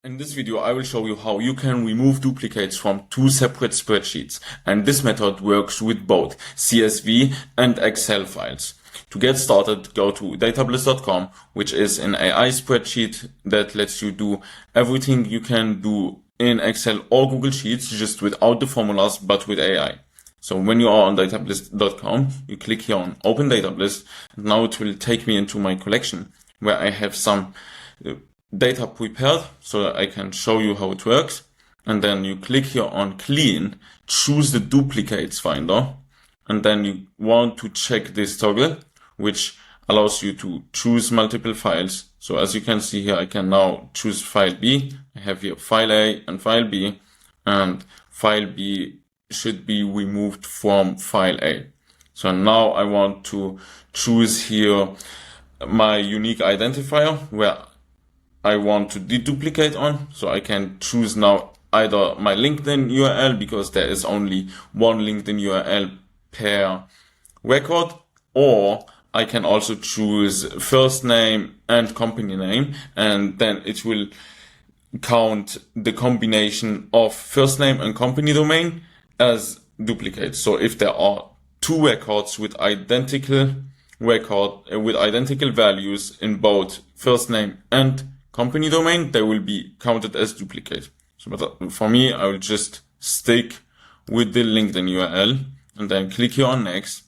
In this video, I will show you how you can remove duplicates from two separate spreadsheets, and this method works with both CSV and Excel files. To get started, go to Datablist.com, which is an AI spreadsheet that lets you do everything you can do in Excel or Google Sheets, just without the formulas, but with AI. So when you are on Datablist.com, you click here on Open Datablist, and now it will take me into my collection, where I have some data prepared so that I can show you how it works. And then you click here on Clean, choose the Duplicates finder, and then you want to check this toggle, which allows you to choose multiple files. So as you can see here, I can now choose file B. I have here file A and file B, and file B should be removed from file A. So now I want to choose here my unique identifier where I want to deduplicate on. So I can choose now either my LinkedIn URL, because there is only one LinkedIn URL per record, or I can also choose first name and company name, and then it will count the combination of first name and company domain as duplicates. So if there are two records with identical values in both first name and company domain, they will be counted as duplicate. So but for me, I will just stick with the LinkedIn URL and then click here on next,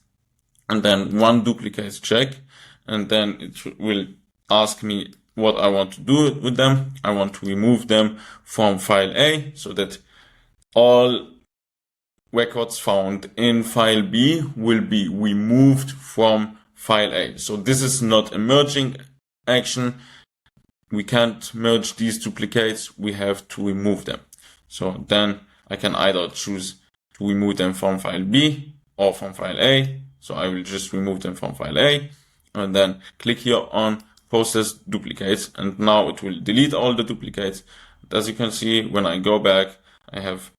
and then one duplicate check, and then it will ask me what I want to do with them. I want to remove them from file A so that all records found in file B will be removed from file A. So this is not a merging action. We can't merge these duplicates, we have to remove them. So then I can either choose to remove them from file B or from file A. So I will just remove them from file A and then click here on process duplicates, and now it will delete all the duplicates. As you can see, when I go back, I have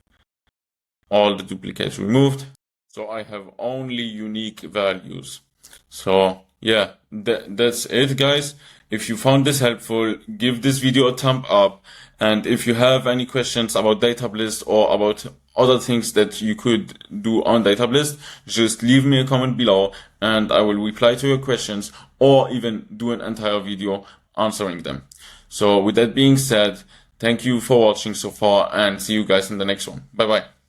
all the duplicates removed. So I have only unique values. So yeah, that's it, guys. If you found this helpful, give this video a thumb up. And if you have any questions about Datablist or about other things that you could do on Datablist, just leave me a comment below and I will reply to your questions, or even do an entire video answering them. So with that being said, thank you for watching so far, and see you guys in the next one. Bye bye.